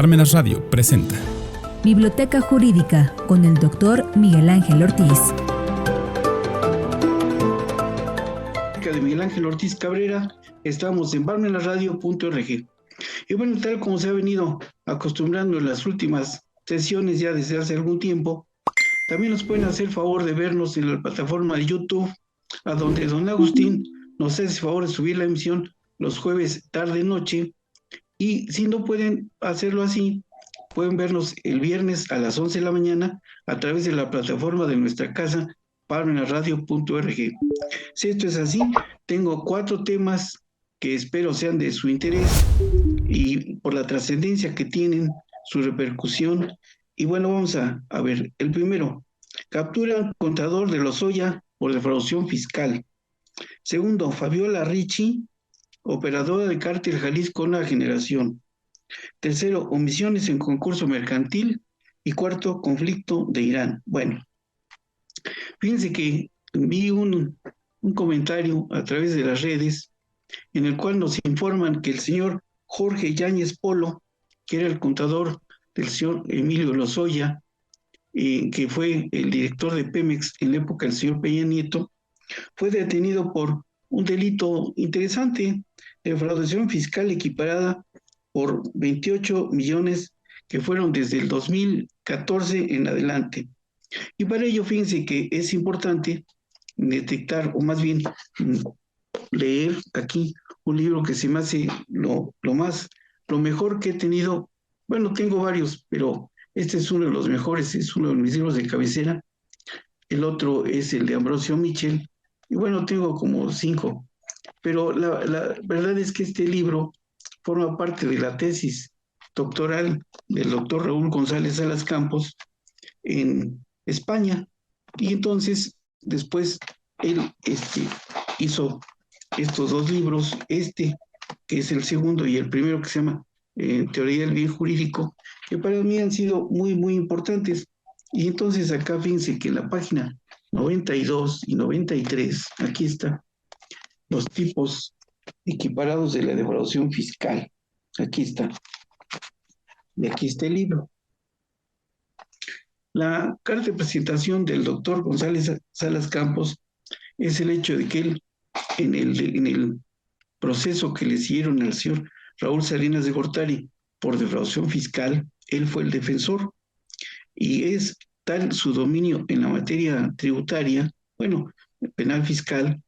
Parmenas Radio presenta Biblioteca Jurídica con el Dr. Miguel Ángel Ortiz. De Miguel Ángel Ortiz Cabrera, estamos en parmenasradio.org. Y bueno, tal como se ha venido acostumbrando en las últimas sesiones ya desde hace algún tiempo, también nos pueden hacer favor de vernos en la plataforma de YouTube, a donde don Agustín nos hace favor de subir la emisión los jueves tarde-noche, y si no pueden hacerlo así, pueden vernos el viernes a las 11 de la mañana a través de la plataforma de nuestra casa, parmenasradio.org. Si esto es así, tengo 4 temas que espero sean de su interés y por la trascendencia que tienen, su repercusión. Y bueno, vamos a ver. El primero, captura al contador de Lozoya por defraudación fiscal. Segundo, Fabiola Ricci, operadora de Cártel Jalisco Nueva Generación. Tercero, omisiones en concurso mercantil. Y cuarto, conflicto de Irán. Bueno, fíjense que vi un comentario a través de las redes en el cual nos informan que el señor Jorge Yáñez Polo, que era el contador del señor Emilio Lozoya, que fue el director de Pemex en la época del señor Peña Nieto, fue detenido por un delito interesante, defraudación fiscal equiparada por 28 millones que fueron desde el 2014 en adelante. Y para ello, fíjense que es importante detectar, o más bien leer aquí un libro que se me hace lo mejor que he tenido. Bueno, tengo varios, pero este es uno de los mejores, es uno de mis libros de cabecera. El otro es el de Ambrosio Mitchell, y bueno, tengo como 5. Pero la verdad es que este libro forma parte de la tesis doctoral del doctor Raúl González Salas Campos en España. Y entonces, después, él hizo estos 2 libros, que es el segundo, y el primero, que se llama Teoría del Bien Jurídico, que para mí han sido muy, muy importantes. Y entonces acá fíjense que en la página 92 y 93, aquí está, los tipos equiparados de la defraudación fiscal. Aquí está. Y aquí está el libro. La carta de presentación del doctor González Salas Campos es el hecho de que él, en el proceso que le hicieron al señor Raúl Salinas de Gortari por defraudación fiscal, él fue el defensor, y es tal su dominio en la materia tributaria, bueno, penal fiscal,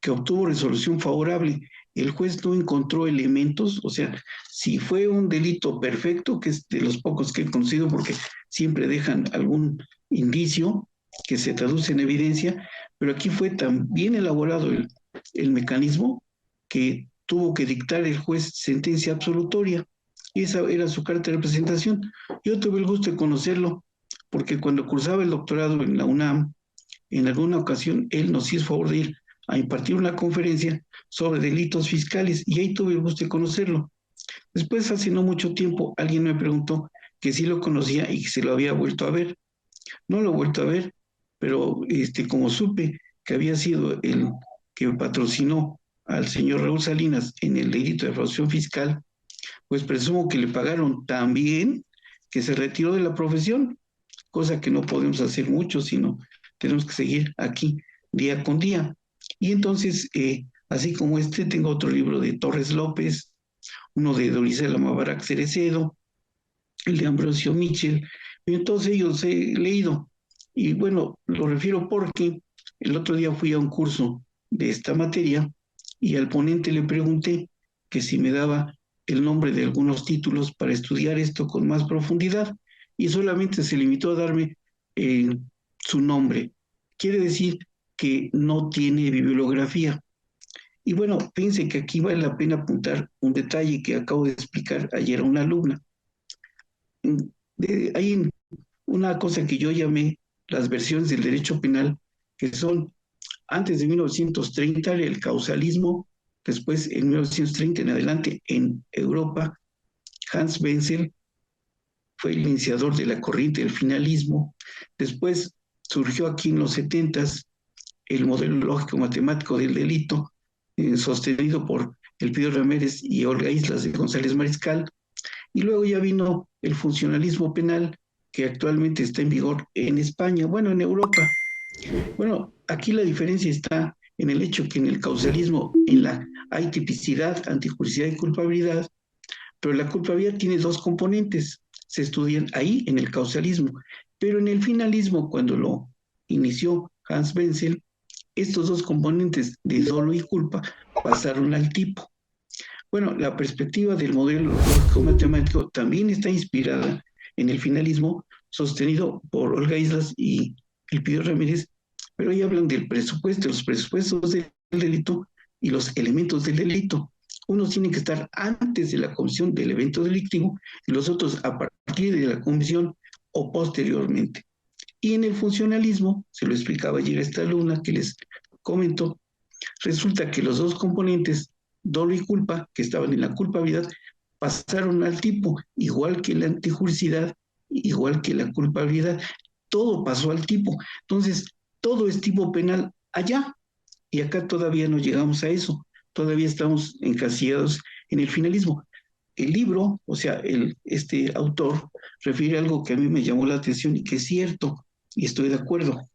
que obtuvo resolución favorable. El juez no encontró elementos, o sea, si fue un delito perfecto, que es de los pocos que he conocido, porque siempre dejan algún indicio que se traduce en evidencia, pero aquí fue tan bien elaborado el mecanismo que tuvo que dictar el juez sentencia absolutoria. Y esa era su carta de presentación. Yo tuve el gusto de conocerlo, porque cuando cursaba el doctorado en la UNAM, en alguna ocasión él nos hizo favor de ir a impartir una conferencia sobre delitos fiscales, y ahí tuve el gusto de conocerlo. Después, hace no mucho tiempo, alguien me preguntó que sí lo conocía y que se lo había vuelto a ver. No lo he vuelto a ver, pero como supe que había sido el que patrocinó al señor Raúl Salinas en el delito de defraudación fiscal, pues presumo que le pagaron tan bien que se retiró de la profesión, cosa que no podemos hacer mucho, sino tenemos que seguir aquí día con día. Y entonces, así como tengo otro libro de Torres López, uno de Dorisela Mabarak Cerecedo, el de Ambrosio Mitchell, y entonces ellos he leído. Y bueno, lo refiero porque el otro día fui a un curso de esta materia y al ponente le pregunté que si me daba el nombre de algunos títulos para estudiar esto con más profundidad, y solamente se limitó a darme su nombre. Quiere decir que no tiene bibliografía. Y bueno, fíjense que aquí vale la pena apuntar un detalle que acabo de explicar ayer a una alumna. Hay una cosa que yo llamé las versiones del derecho penal, que son antes de 1930 el causalismo, después en 1930 en adelante en Europa, Hans Wenzel fue el iniciador de la corriente del finalismo. Después surgió aquí en los 70s el modelo lógico matemático del delito, sostenido por Elpidio Ramírez y Olga Islas de González Mariscal. Y luego ya vino el funcionalismo penal, que actualmente está en vigor en España, bueno, en Europa. Bueno, aquí la diferencia está en el hecho que en el causalismo, hay tipicidad, antijuricidad y culpabilidad, pero la culpabilidad tiene dos componentes, se estudian ahí en el causalismo, pero en el finalismo, cuando lo inició Hans Wenzel, estos dos componentes de dolo y culpa pasaron al tipo. Bueno, la perspectiva del modelo lógico-matemático también está inspirada en el finalismo, sostenido por Olga Islas y Elpidio Ramírez, pero ahí hablan del presupuesto, los presupuestos del delito y los elementos del delito. Unos tienen que estar antes de la comisión del evento delictivo y los otros a partir de la comisión o posteriormente. Y en el funcionalismo, se lo explicaba ayer esta alumna que les comentó, resulta que los dos componentes, dolo y culpa, que estaban en la culpabilidad, pasaron al tipo, igual que la antijuricidad, igual que la culpabilidad, todo pasó al tipo. Entonces, todo es tipo penal allá, y acá todavía no llegamos a eso, todavía estamos encasillados en el finalismo. El libro, o sea, este autor refiere a algo que a mí me llamó la atención y que es cierto, y estoy de acuerdo.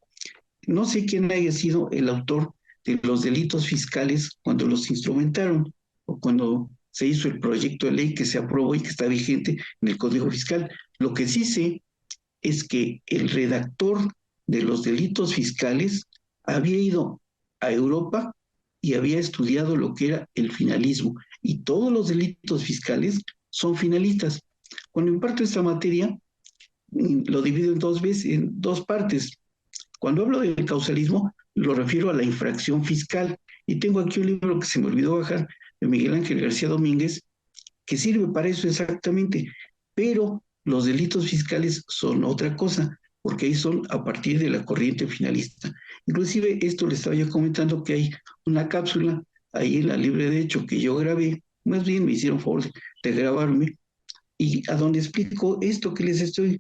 No sé quién haya sido el autor de los delitos fiscales cuando los instrumentaron o cuando se hizo el proyecto de ley que se aprobó y que está vigente en el Código Fiscal. Lo que sí sé es que el redactor de los delitos fiscales había ido a Europa y había estudiado lo que era el finalismo. Y todos los delitos fiscales son finalistas. Cuando imparto esta materia, lo divido en dos partes. Cuando hablo del causalismo, lo refiero a la infracción fiscal. Y tengo aquí un libro que se me olvidó bajar, de Miguel Ángel García Domínguez, que sirve para eso exactamente. Pero los delitos fiscales son otra cosa, porque ahí son a partir de la corriente finalista. Inclusive esto le estaba yo comentando que hay una cápsula ahí en la Libre de Hecho que yo grabé, más bien me hicieron favor de grabarme, y a donde explico esto que les estoy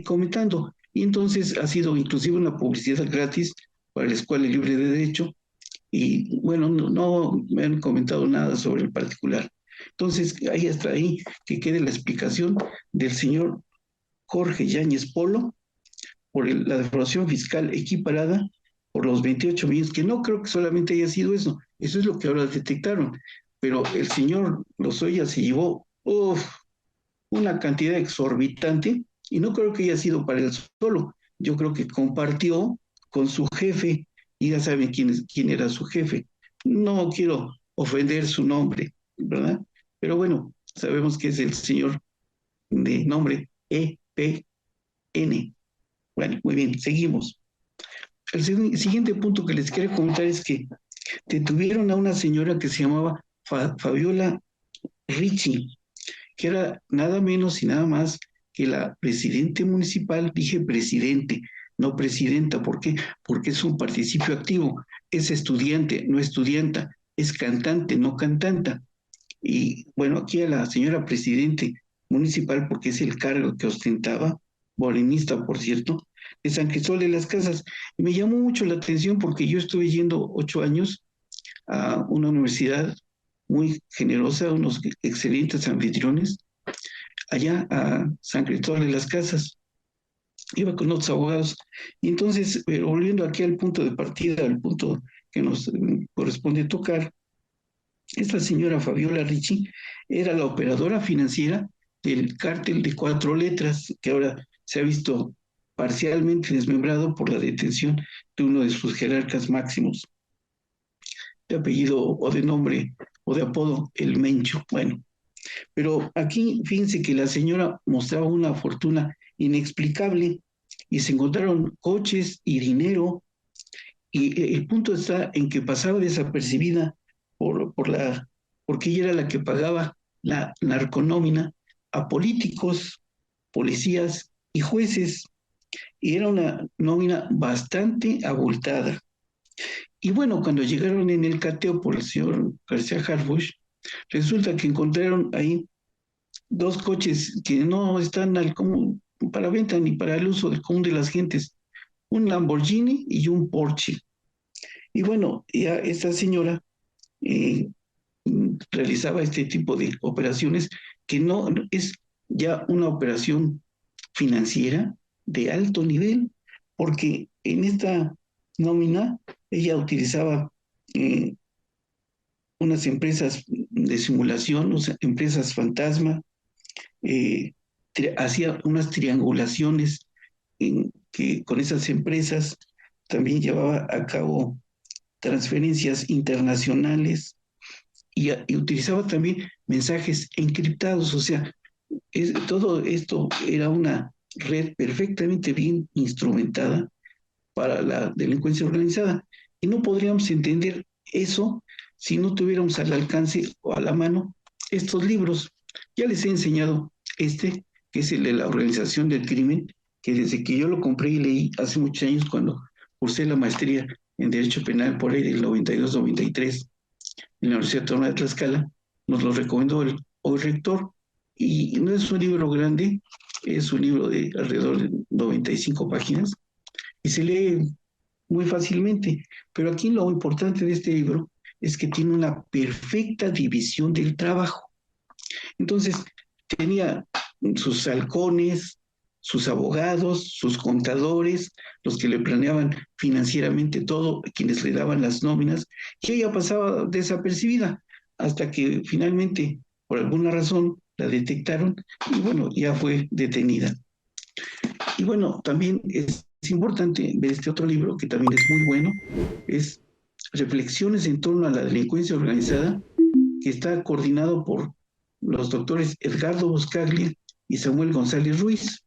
comentando. Y entonces ha sido inclusive una publicidad gratis para la Escuela Libre de Derecho y bueno, no me han comentado nada sobre el particular. Entonces, ahí está ahí que quede la explicación del señor Jorge Yáñez Polo por la defraudación fiscal equiparada por los 28 millones, que no creo que solamente haya sido eso es lo que ahora detectaron, pero el señor Lozoya se llevó una cantidad exorbitante y no creo que haya sido para él solo. Yo creo que compartió con su jefe y ya saben quién era su jefe. No quiero ofender su nombre, ¿verdad? Pero bueno, sabemos que es el señor de nombre EPN. Bueno, muy bien, seguimos. El siguiente punto que les quiero comentar es que detuvieron a una señora que se llamaba Fabiola Ricci, que era nada menos y nada más que la presidente municipal, dije presidente, no presidenta, ¿por qué? Porque es un participio activo, es estudiante, no estudianta, es cantante, no cantanta. Y bueno, aquí a la señora presidente municipal, porque es el cargo que ostentaba, morenista, por cierto, de San Cristóbal de las Casas. Y me llamó mucho la atención porque yo estuve yendo 8 años a una universidad muy generosa, unos excelentes anfitriones, allá a San Cristóbal de las Casas. Iba con otros abogados. Y entonces, volviendo aquí al punto de partida, al punto que nos corresponde tocar, esta señora Fabiola Ricci era la operadora financiera del cártel de 4 letras, que ahora se ha visto parcialmente desmembrado por la detención de uno de sus jerarcas máximos, de apellido o de nombre o de apodo El Mencho. Bueno, pero aquí fíjense que la señora mostraba una fortuna inexplicable y se encontraron coches y dinero y el punto está en que pasaba desapercibida porque ella era la que pagaba la narconómina a políticos, policías y jueces y era una nómina bastante abultada. Y bueno, cuando llegaron en el cateo por el señor García Harfuch, resulta que encontraron ahí dos coches que no están como para venta ni para el uso del común de las gentes, un Lamborghini y un Porsche. Y bueno, ya esta señora eh, realizaba este tipo de operaciones que no es ya una operación financiera de alto nivel, porque en esta nómina ella utilizaba eh, unas empresas de simulación, o sea, empresas fantasma, eh, hacía unas triangulaciones en que con esas empresas también llevaba a cabo transferencias internacionales y utilizaba también mensajes encriptados, o sea, todo esto era una red perfectamente bien instrumentada para la delincuencia organizada. Y no podríamos entender eso si no tuviéramos al alcance o a la mano estos libros. Ya les he enseñado este, que es el de la organización del crimen, que desde que yo lo compré y leí hace muchos años cuando cursé la maestría en Derecho Penal por ahí del 92-93 en la Universidad Autónoma de Tlaxcala, nos lo recomendó el hoy rector. Y no es un libro grande, es un libro de alrededor de 95 páginas y se lee muy fácilmente. Pero aquí lo importante de este libro es que tiene una perfecta división del trabajo. Entonces, tenía sus halcones, sus abogados, sus contadores, los que le planeaban financieramente todo, quienes le daban las nóminas, y ella pasaba desapercibida hasta que finalmente, por alguna razón, la detectaron y bueno, ya fue detenida. Y bueno, también es importante ver este otro libro, que también es muy bueno, es Reflexiones en torno a la delincuencia organizada, que está coordinado por los doctores Edgardo Buscaglia y Samuel González Ruiz.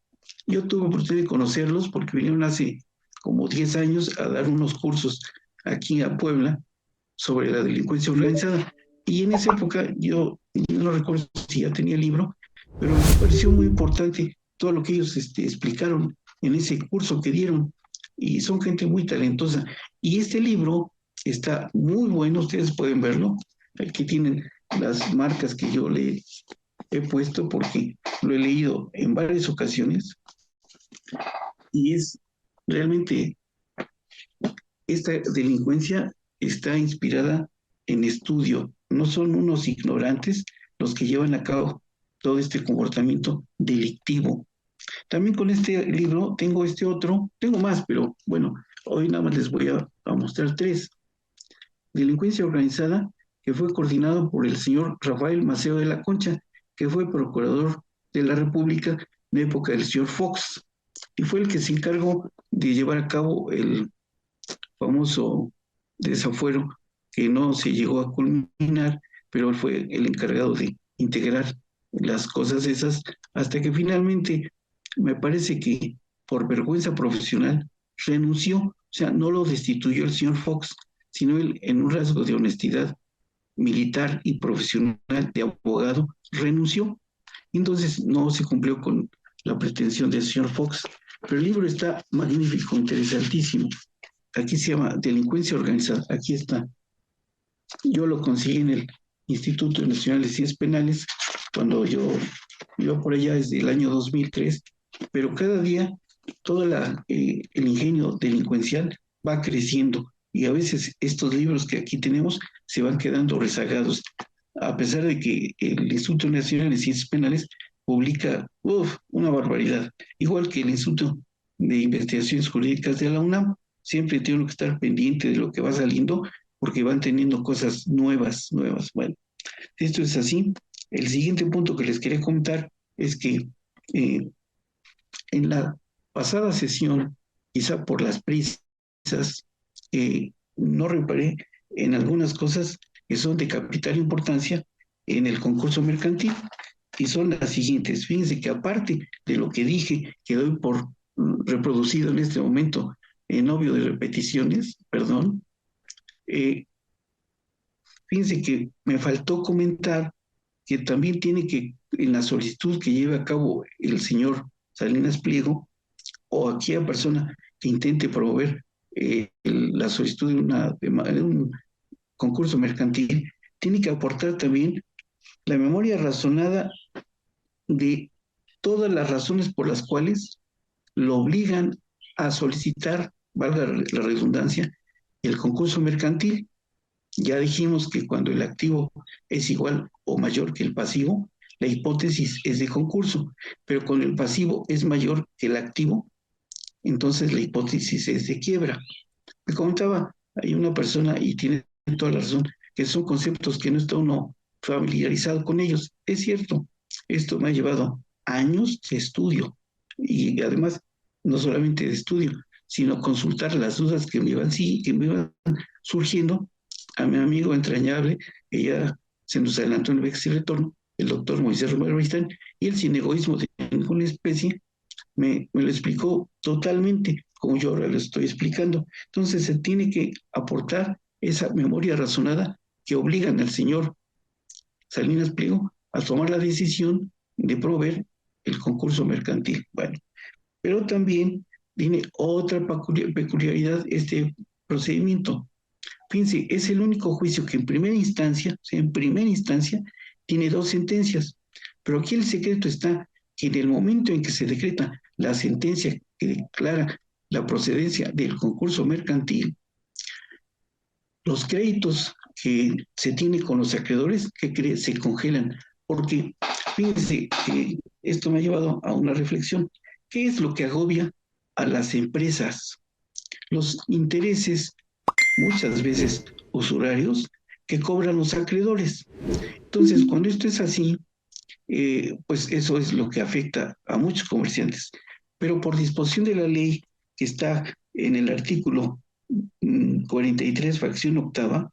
Yo tuve oportunidad de conocerlos porque vinieron hace como 10 años a dar unos cursos aquí a Puebla sobre la delincuencia organizada. Y en esa época yo no recuerdo si ya tenía el libro, pero me pareció muy importante todo lo que ellos explicaron en ese curso que dieron. Y son gente muy talentosa. Y este libro está muy bueno, ustedes pueden verlo. Aquí tienen las marcas que yo le he puesto porque lo he leído en varias ocasiones y es realmente esta delincuencia está inspirada en estudio. No son unos ignorantes los que llevan a cabo todo este comportamiento delictivo. También con este libro tengo este otro, tengo más, pero bueno, hoy nada más les voy a mostrar tres. Delincuencia organizada, que fue coordinado por el señor Rafael Maceo de la Concha, que fue procurador de la República en época del señor Fox, y fue el que se encargó de llevar a cabo el famoso desafuero que no se llegó a culminar, pero él fue el encargado de integrar las cosas esas hasta que finalmente me parece que por vergüenza profesional renunció, o sea, no lo destituyó el señor Fox, sino él en un rasgo de honestidad militar y profesional de abogado renunció. Entonces no se cumplió con la pretensión del señor Fox, pero el libro está magnífico, interesantísimo. Aquí se llama Delincuencia Organizada, aquí está. Yo lo conseguí en el Instituto Nacional de Ciencias Penales cuando yo iba por allá desde el año 2003, pero cada día todo el ingenio delincuencial va creciendo y a veces estos libros que aquí tenemos se van quedando rezagados, a pesar de que el Instituto Nacional de Ciencias Penales publica una barbaridad, igual que el Instituto de Investigaciones Jurídicas de la UNAM, siempre tiene que estar pendiente de lo que va saliendo porque van teniendo cosas nuevas, nuevas. Bueno, esto es así. El siguiente punto que les quería comentar es que eh, en la pasada sesión, quizá por las prisas, no reparé en algunas cosas que son de capital importancia en el concurso mercantil y son las siguientes. Fíjense que aparte de lo que dije, que doy por reproducido en este momento en obvio de repeticiones, perdón, eh, fíjense que me faltó comentar que también tiene que, en la solicitud que lleve a cabo el señor Salinas Pliego, o aquella persona que intente promover la solicitud de un concurso mercantil, tiene que aportar también la memoria razonada de todas las razones por las cuales lo obligan a solicitar, valga la redundancia, el concurso mercantil. Ya dijimos que cuando el activo es igual o mayor que el pasivo, la hipótesis es de concurso, pero cuando el pasivo es mayor que el activo, entonces la hipótesis es de quiebra. Me comentaba, hay una persona, y tiene toda la razón, que son conceptos que no está uno familiarizado con ellos. Es cierto, esto me ha llevado años de estudio, y además, no solamente de estudio, sino consultar las dudas que me iban surgiendo a mi amigo entrañable, que ya se nos adelantó en el Vex y Retorno, el doctor Moisés Romero Beistán, y el sin egoísmo de ninguna especie, me lo explicó totalmente, como yo ahora lo estoy explicando. Entonces se tiene que aportar esa memoria razonada que obligan al señor Salinas Pliego a tomar la decisión de proveer el concurso mercantil. Bueno, pero también tiene otra peculiaridad este procedimiento. Fíjense, es el único juicio que o sea, en primera instancia, tiene dos sentencias. Pero aquí el secreto está que en el momento en que se decreta la sentencia que declara la procedencia del concurso mercantil, los créditos que se tiene con los acreedores se congelan. Porque fíjense que esto me ha llevado a una reflexión. ¿Qué es lo que agobia a las empresas? Los intereses muchas veces usurarios que cobran los acreedores. Entonces, cuando esto es así, pues eso es lo que afecta a muchos comerciantes. Pero por disposición de la ley que está en el artículo 43, fracción octava,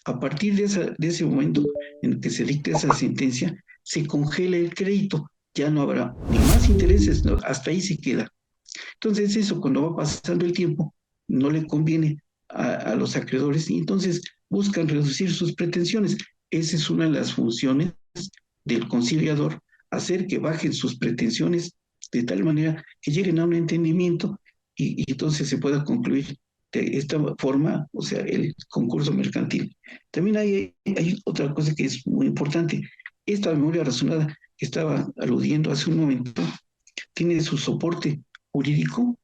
a partir de ese momento en que se dicta esa sentencia, se congela el crédito, ya no habrá ni más intereses, no, hasta ahí se queda. Entonces eso cuando va pasando el tiempo no le conviene a los acreedores y entonces buscan reducir sus pretensiones. Esa es una de las funciones del conciliador, hacer que bajen sus pretensiones de tal manera que lleguen a un entendimiento y entonces se pueda concluir de esta forma, o sea, el concurso mercantil. También hay otra cosa que es muy importante. Esta memoria razonada que estaba aludiendo hace un momento tiene su soporte jurídico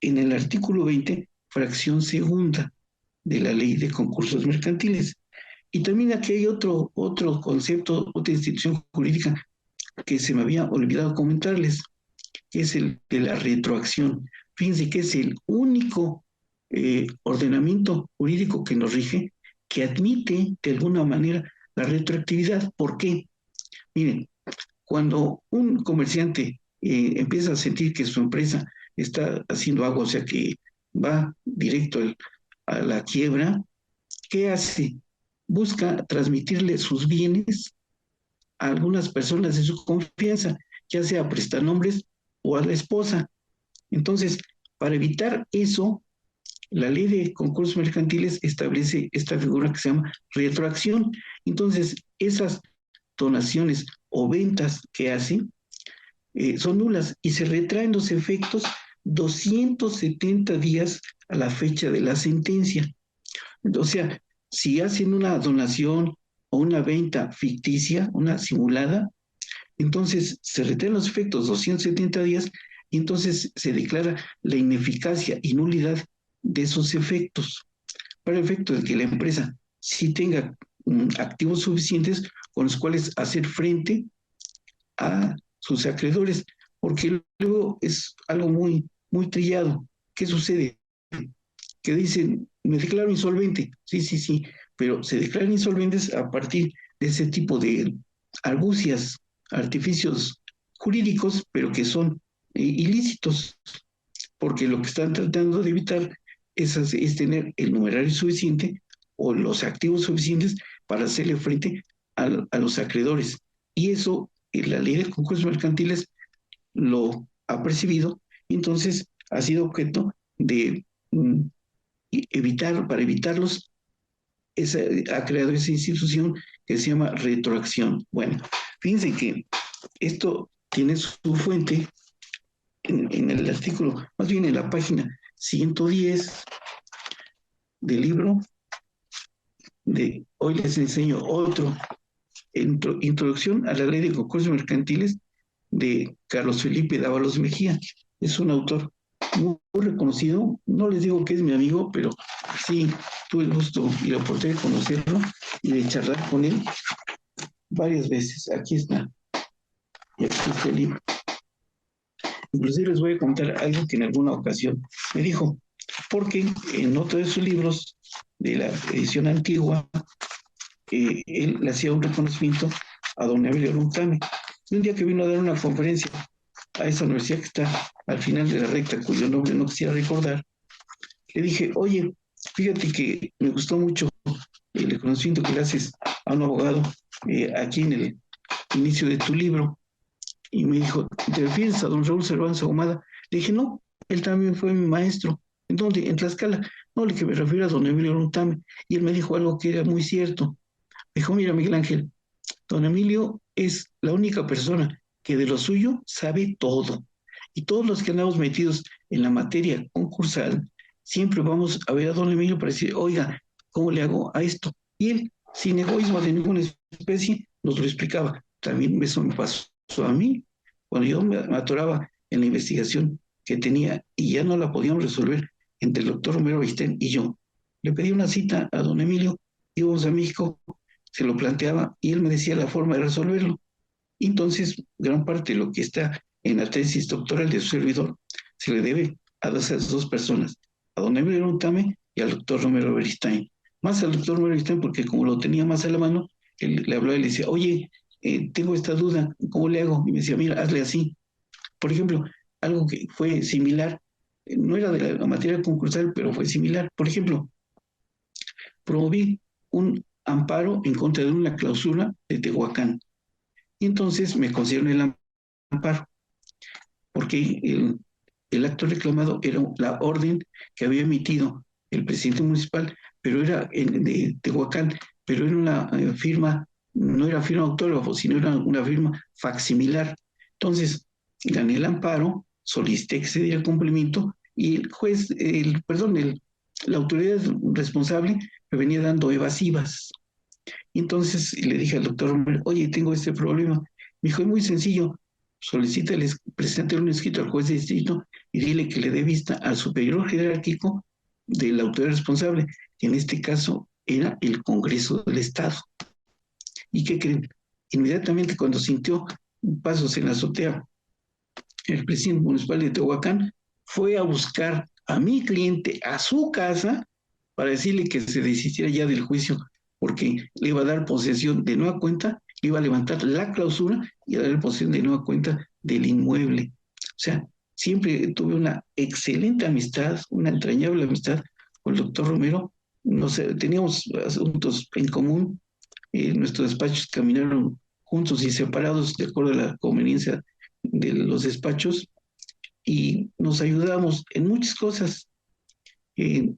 en el artículo 20, fracción segunda de la ley de concursos mercantiles. Y también aquí hay otro concepto, otra institución jurídica que se me había olvidado comentarles, que es el de la retroacción. Fíjense que es el único ordenamiento jurídico que nos rige que admite de alguna manera la retroactividad. ¿Por qué? Miren, cuando un comerciante empieza a sentir que su empresa está haciendo algo, o sea que va directo a la quiebra, ¿qué hace? Busca transmitirle sus bienes a algunas personas de su confianza, ya sea a prestanombres o a la esposa. Entonces, para evitar eso, la ley de concursos mercantiles establece esta figura que se llama retroacción. Entonces, esas donaciones o ventas que hacen son nulas y se retraen los efectos 270 días a la fecha de la sentencia. O sea, si hacen una donación o una venta ficticia, una simulada, entonces se retraen los efectos 270 días y entonces se declara la ineficacia y nulidad de esos efectos, para el efecto de que la empresa sí tenga activos suficientes con los cuales hacer frente a sus acreedores, porque luego es algo muy trillado. ¿Qué sucede? Que dicen, me declaro insolvente. Sí, sí, sí, pero se declaran insolventes a partir de ese tipo de argucias, artificios jurídicos, pero que son ilícitos, porque lo que están tratando de evitar es tener el numerario suficiente o los activos suficientes para hacerle frente a los acreedores. Y eso, la ley de concursos mercantiles lo ha percibido, entonces ha sido objeto de para evitarlos, ha creado esa institución que se llama retroacción. Bueno, fíjense que esto tiene su fuente en el artículo, más bien en la página 110 del libro. Hoy les enseño otro, Introducción a la Ley de Concursos Mercantiles de Carlos Felipe Dávalos Mejía. Es un autor muy reconocido. No les digo que es mi amigo, pero sí tuve el gusto y la oportunidad de conocerlo y de charlar con él. varias veces. Aquí está. Y aquí está el libro. Inclusive les voy a contar algo que en alguna ocasión me dijo, porque en otro de sus libros de la edición antigua, él le hacía un reconocimiento a don Emilio Luntame. Y un día que vino a dar una conferencia a esa universidad que está al final de la recta, cuyo nombre no quisiera recordar, le dije, oye, fíjate que me gustó mucho el reconocimiento que le haces a un abogado aquí en el inicio de tu libro. Y me dijo, ¿te refieres a don Raúl Cervantes Ahumada? Le dije, no, él también fue mi maestro. ¿En dónde? En Tlaxcala. No, le que me refiero a don Emilio Luntame. Y él me dijo algo que era muy cierto. Me dijo, mira, Miguel Ángel, don Emilio es la única persona que de lo suyo sabe todo. Y todos los que andamos metidos en la materia concursal, siempre vamos a ver a don Emilio para decir, oiga, ¿cómo le hago a esto? Y él, sin egoísmo de ninguna especie, nos lo explicaba. También eso me pasó a mí, cuando yo me atoraba en la investigación que tenía y ya no la podíamos resolver entre el doctor Romero Beistén y yo. Le pedí una cita a don Emilio, íbamos a México, se lo planteaba y él me decía la forma de resolverlo. Y entonces, gran parte de lo que está en la tesis doctoral de su servidor se le debe a esas dos personas, a don Emilio Luntame y al doctor Romero Beristain. Más al doctor Romero Beristain porque como lo tenía más a la mano, él le hablaba y le decía, oye, tengo esta duda, ¿cómo le hago? Y me decía, mira, hazle así. Por ejemplo, algo que fue similar, no era de la materia concursal, pero fue similar. Por ejemplo, promoví un amparo en contra de una clausura de Tehuacán. Y entonces me concedieron el amparo, porque el acto reclamado era la orden que había emitido el presidente municipal, pero era de Tehuacán, pero era una firma, no era firma autógrafa, sino era una firma facsimilar. Entonces, gané el amparo, solicité que se diera cumplimiento y el juez, la autoridad responsable me venía dando evasivas. Y entonces le dije al doctor Romero, oye, tengo este problema. Me dijo, es muy sencillo, preséntale un escrito al juez de distrito y dile que le dé vista al superior jerárquico de la autoridad responsable, que en este caso era el Congreso del Estado. ¿Y qué creen? Inmediatamente cuando sintió pasos en la azotea, el presidente municipal de Tehuacán fue a buscar a mi cliente a su casa para decirle que se desistiera ya del juicio, porque le iba a dar posesión de nueva cuenta, le iba a levantar la clausura y a dar posesión de nueva cuenta del inmueble. O sea, siempre tuve una excelente amistad, una entrañable amistad con el doctor Romero. No sé, teníamos asuntos en común, nuestros despachos caminaron juntos y separados de acuerdo a la conveniencia de los despachos y nos ayudamos en muchas cosas, eh,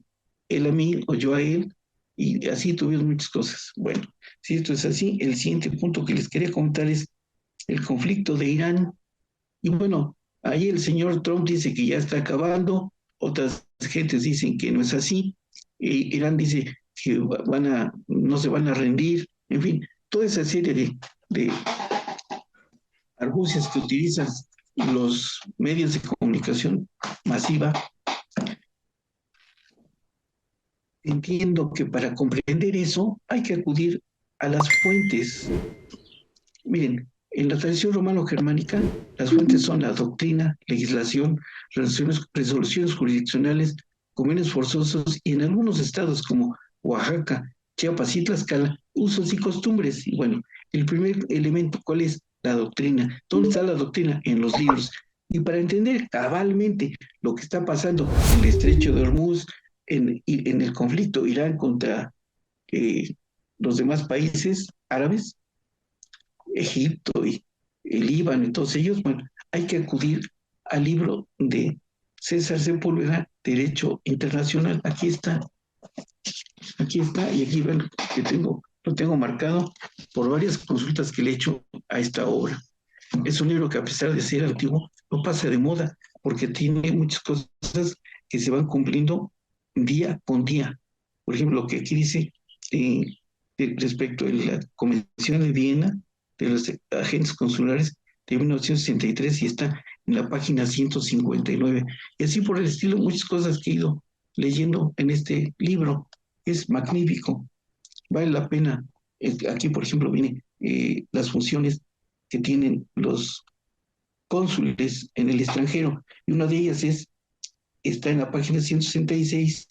él a mí o yo a él, y así tuvimos muchas cosas. Bueno, si esto es así, el siguiente punto que les quería comentar es el conflicto de Irán. Y bueno, ahí el señor Trump dice que ya está acabando, otras gentes dicen que no es así, Irán dice que no se van a rendir, en fin, toda esa serie de argucias que utilizan los medios de comunicación masiva. Entiendo que para comprender eso hay que acudir a las fuentes. Miren, en la tradición romano-germánica, las fuentes son la doctrina, legislación, resoluciones jurisdiccionales, convenios forzosos y en algunos estados como Oaxaca, Chiapas y Tlaxcala, usos y costumbres. Y bueno, el primer elemento, ¿cuál es? La doctrina. ¿Dónde está la doctrina? En los libros. Y para entender cabalmente lo que está pasando en el estrecho de Hormuz, en el conflicto Irán contra los demás países árabes, Egipto y el Líbano y todos ellos, bueno, hay que acudir al libro de César Sepúlveda, Derecho Internacional. Aquí está, y aquí ven que lo tengo marcado por varias consultas que le he hecho a esta obra. Es un libro que a pesar de ser antiguo, no pasa de moda, porque tiene muchas cosas que se van cumpliendo día con día. Por ejemplo, lo que aquí dice eh, respecto a la Convención de Viena de los agentes consulares de 1963 y está en la página 159. Y así por el estilo, muchas cosas que he ido leyendo en este libro. Es magnífico, vale la pena. Aquí, por ejemplo, viene las funciones que tienen los cónsules en el extranjero. Y una de ellas está en la página 166,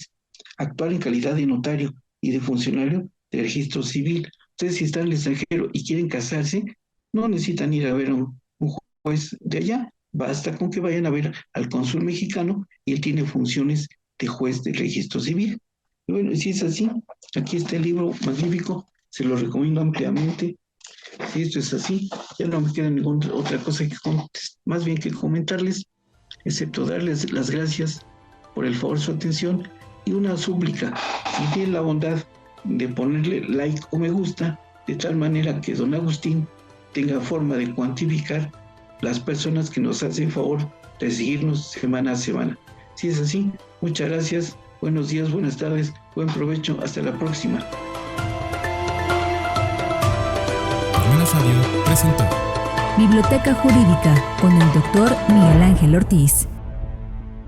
actuar en calidad de notario y de funcionario de registro civil. Ustedes, si están en el extranjero y quieren casarse, no necesitan ir a ver a un juez de allá, basta con que vayan a ver al cónsul mexicano y él tiene funciones de juez de registro civil. Y bueno, si es así, aquí está el libro magnífico, se lo recomiendo ampliamente. Si esto es así, ya no me queda ninguna otra cosa más bien que comentarles, excepto darles las gracias por el favor de su atención y una súplica. Si tienen la bondad de ponerle like o me gusta, de tal manera que don Agustín tenga forma de cuantificar las personas que nos hacen favor de seguirnos semana a semana. Si es así, muchas gracias, buenos días, buenas tardes, buen provecho, hasta la próxima. Parmenas Radio presentó Biblioteca Jurídica con el doctor Miguel Ángel Ortiz.